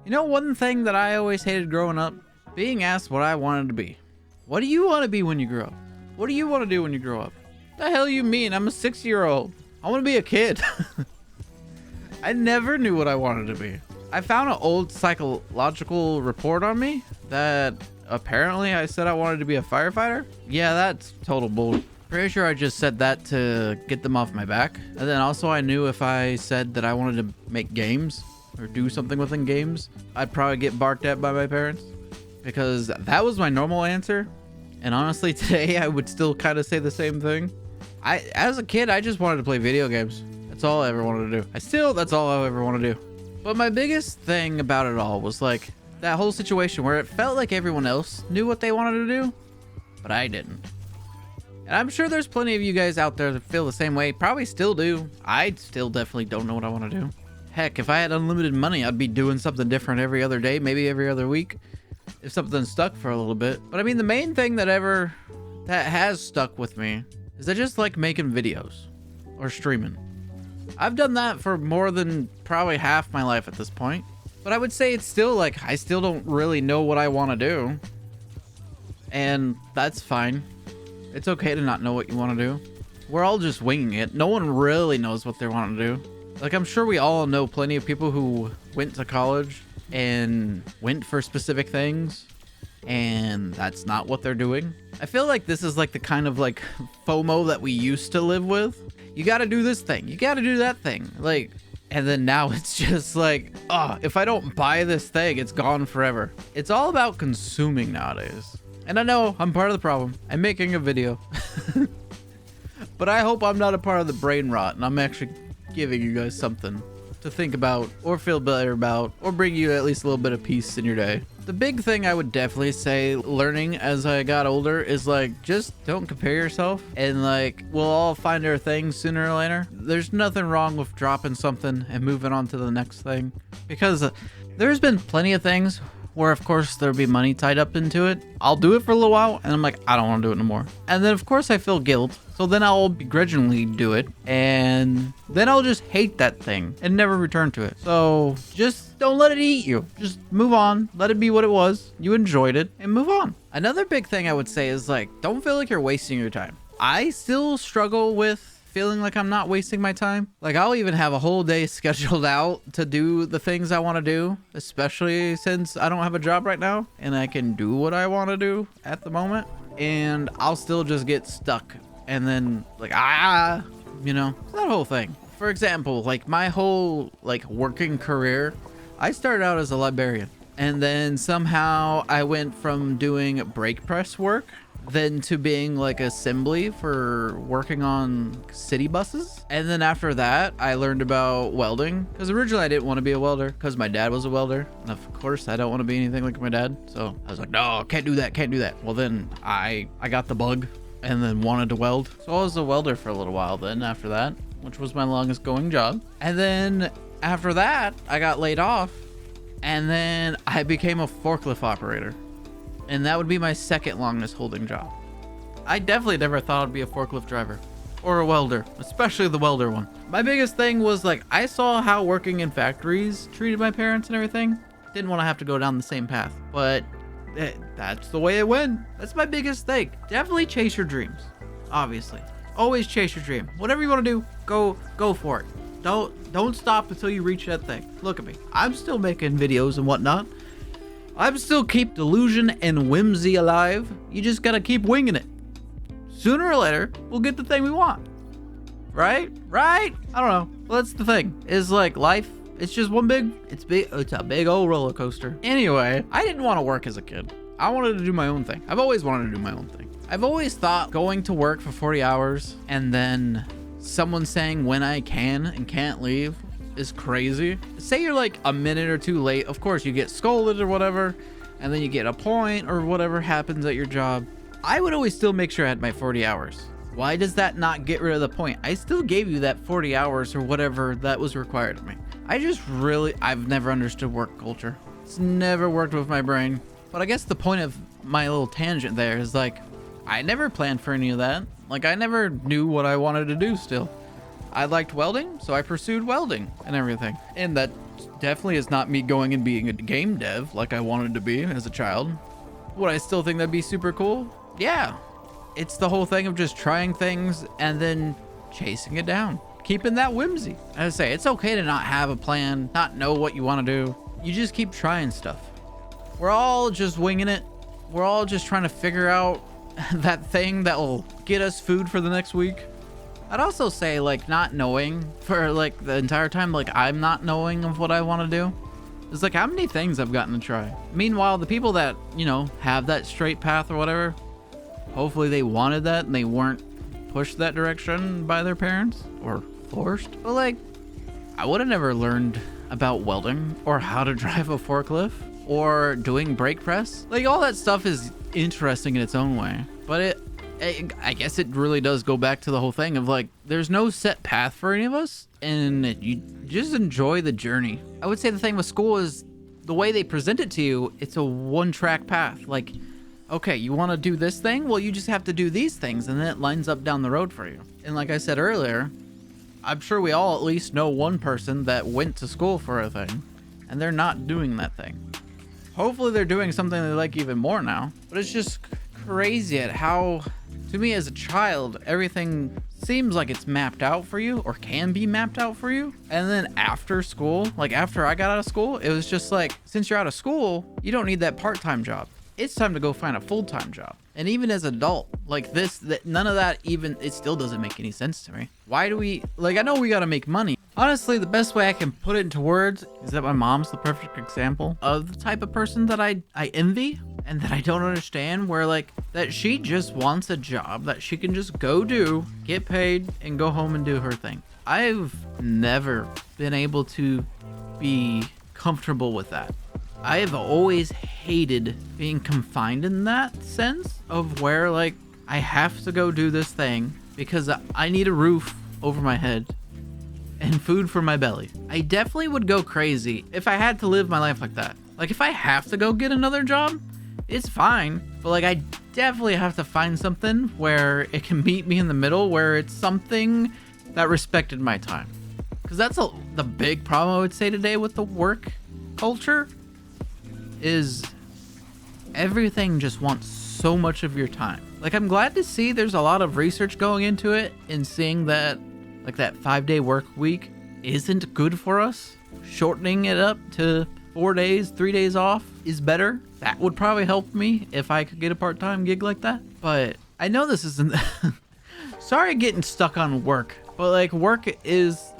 You know, one thing that I always hated growing up? Being asked what I wanted to be. What do you want to be when you grow up? What do you want to do when you grow up? The hell you mean? I'm a 6-year-old. I want to be a kid. I never knew what I wanted to be. I found an old psychological report on me that apparently I said I wanted to be a firefighter. Yeah, that's total bull. Pretty sure I just said that to get them off my back. And then also I knew if I said that I wanted to make games or do something within games, I'd probably get barked at by my parents, because that was my normal answer. And honestly, today I would still kind of say the same thing. As a kid, I just wanted to play video games. That's all I ever wanted to do. That's all I ever want to do. But my biggest thing about it all was like that whole situation where it felt like everyone else knew what they wanted to do, but I didn't. And I'm sure there's plenty of you guys out there that feel the same way. Probably still do. I still definitely don't know what I want to do. Heck, if I had unlimited money, I'd be doing something different every other day, maybe every other week, if something stuck for a little bit. But I mean, the main thing that has stuck with me is I just like making videos or streaming. I've done that for more than probably half my life at this point. But I would say it's still like, I still don't really know what I want to do. And that's fine. It's okay to not know what you want to do. We're all just winging it. No one really knows what they want to do. Like, I'm sure we all know plenty of people who went to college and went for specific things, and that's not what they're doing. I feel like this is like the kind of like FOMO that we used to live with. You got to do this thing. You got to do that thing. Like, and then now it's just like, oh, if I don't buy this thing, it's gone forever. It's all about consuming nowadays. And I know I'm part of the problem. I'm making a video. But I hope I'm not a part of the brain rot and I'm actually giving you guys something to think about or feel better about or bring you at least a little bit of peace in your day. The big thing I would definitely say learning as I got older is like, just don't compare yourself, and like, we'll all find our things sooner or later. There's nothing wrong with dropping something and moving on to the next thing, because there's been plenty of things where of course there'll be money tied up into it. I'll do it for a little while and I'm like, I don't want to do it no more. And then of course I feel guilt. So then I'll begrudgingly do it. And then I'll just hate that thing and never return to it. So just don't let it eat you. Just move on. Let it be what it was. You enjoyed it and move on. Another big thing I would say is like, don't feel like you're wasting your time. I still struggle with feeling like I'm not wasting my time. Like, I'll even have a whole day scheduled out to do the things I want to do, especially since I don't have a job right now and I can do what I want to do at the moment, and I'll still just get stuck. And then like, you know, that whole thing. For example, like my whole like working career, I started out as a librarian, and then somehow I went from doing brake press work then to being like assembly for working on city buses. And then after that, I learned about welding, because originally I didn't want to be a welder because my dad was a welder. And of course, I don't want to be anything like my dad. So I was like, no, can't do that, can't do that. Well, then I got the bug and then wanted to weld. So I was a welder for a little while then after that, which was my longest going job. And then after that, I got laid off, and then I became a forklift operator. And that would be my second longest holding job. I definitely never thought I'd be a forklift driver or a welder, especially the welder one. My biggest thing was like, I saw how working in factories treated my parents and everything. Didn't want to have to go down the same path, but that's the way it went. That's my biggest thing. Definitely chase your dreams. Obviously, always chase your dream. Whatever you want to do, go for it. Don't stop until you reach that thing. Look at me. I'm still making videos and whatnot. I'm still keep delusion and whimsy alive. You just gotta keep winging it. Sooner or later, we'll get the thing we want. Right? I don't know. Well, that's the thing. Is like life, it's just it's a big old roller coaster. Anyway, I didn't want to work as a kid. I wanted to do my own thing. I've always wanted to do my own thing. I've always thought going to work for 40 hours and then someone saying when I can and can't leave is crazy. Say you're like a minute or two late, of course you get scolded or whatever, and then you get a point or whatever happens at your job. I would always still make sure I had my 40 hours. Why does that not get rid of the point? I still gave you that 40 hours or whatever that was required of me. I've never understood work culture. It's never worked with my brain. But I guess the point of my little tangent there is like, I never planned for any of that. Like, I never knew what I wanted to do still. I liked welding, so I pursued welding and everything. And that Definitely is not me going and being a game dev like I wanted to be as a child. Would I still think that'd be super cool? Yeah. It's the whole thing of just trying things and then chasing it down. Keeping that whimsy. As I say, it's okay to not have a plan, not know what you want to do. You just keep trying stuff. We're all just winging it. We're all just trying to figure out that thing that will get us food for the next week. I'd also say, like, not knowing for like the entire time, like I'm not knowing of what I want to do. It's like how many things I've gotten to try. Meanwhile, the people that, you know, have that straight path or whatever, hopefully they wanted that and they weren't pushed that direction by their parents or forced. But like, I would have never learned about welding or how to drive a forklift or doing brake press. Like, all that stuff is interesting in its own way, but I guess it really does go back to the whole thing of like, there's no set path for any of us, and you just enjoy the journey. I would say the thing with school is the way they present it to you, it's a one-track path. Like, okay, you want to do this thing? Well, you just have to do these things, and then it lines up down the road for you. And like I said earlier, I'm sure we all at least know one person that went to school for a thing, and they're not doing that thing. Hopefully they're doing something they like even more now. But it's just crazy at how, to me as a child, everything seems like it's mapped out for you or can be mapped out for you. And then after school, like after I got out of school, it was just like, since you're out of school, you don't need that part-time job. It's time to go find a full-time job. And even as an adult, like none of that even, it still doesn't make any sense to me. Why do we, like, I know we gotta make money. Honestly, the best way I can put it into words is that my mom's the perfect example of the type of person that I envy and that I don't understand, where like, that she just wants a job that she can just go do, get paid, and go home and do her thing. I've never been able to be comfortable with that. I have always hated being confined in that sense of where like I have to go do this thing because I need a roof over my head and food for my belly. I definitely would go crazy if I had to live my life like that. Like, if I have to go get another job, it's fine, but like I definitely have to find something where it can meet me in the middle, where it's something that respected my time. Because that's the big problem I would say today with the work culture is everything just wants so much of your time. Like, I'm glad to see there's a lot of research going into it and seeing that like that 5-day work week isn't good for us. Shortening it up to 4 days, 3 days off is better. That would probably help me if I could get a part-time gig like that. But I know this isn't sorry getting stuck on work, but like work is,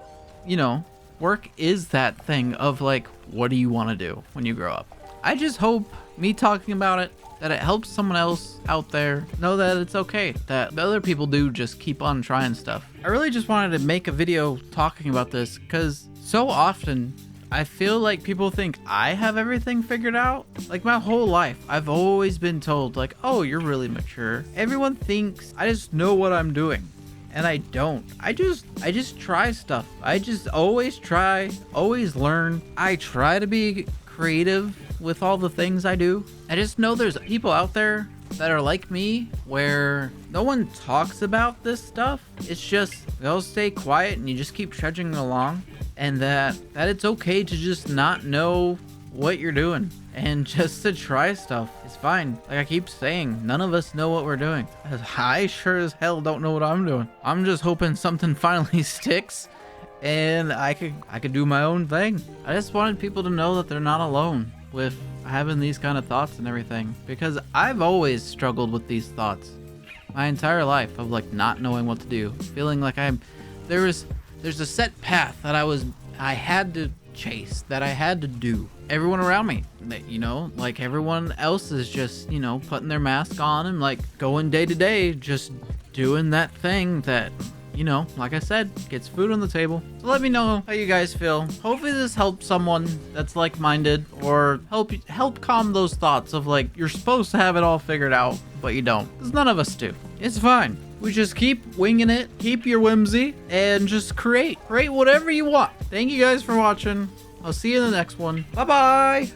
you know, work is that thing of like, what do you want to do when you grow up? I just hope me talking about it, that it helps someone else out there know that it's okay, that other people do just keep on trying stuff. I really just wanted to make a video talking about this because so often I feel like people think I have everything figured out. Like, my whole life, I've always been told like, oh, you're really mature. Everyone thinks I just know what I'm doing. And I don't. I just try stuff. I just always try, always learn. I try to be creative with all the things I do. I just know there's people out there that are like me, where no one talks about this stuff. It's just, they'll stay quiet and you just keep trudging along, and that it's okay to just not know what you're doing and just to try stuff. It's fine. Like I keep saying, none of us know what we're doing. I sure as hell don't know what I'm doing. I'm just hoping something finally sticks and I could do my own thing. I just wanted people to know that they're not alone with having these kind of thoughts and everything, because I've always struggled with these thoughts my entire life of like not knowing what to do, feeling like there's a set path that I had to chase, that I had to do. Everyone around me, that, you know, like everyone else is just, you know, putting their mask on and like going day to day, just doing that thing that, you know, like I said, gets food on the table. So let me know how you guys feel. Hopefully this helps someone that's like-minded, or help calm those thoughts of like, you're supposed to have it all figured out, but you don't. Because none of us do. It's fine. We just keep winging it, keep your whimsy, and just create whatever you want. Thank you guys for watching. I'll see you in the next one. Bye-bye.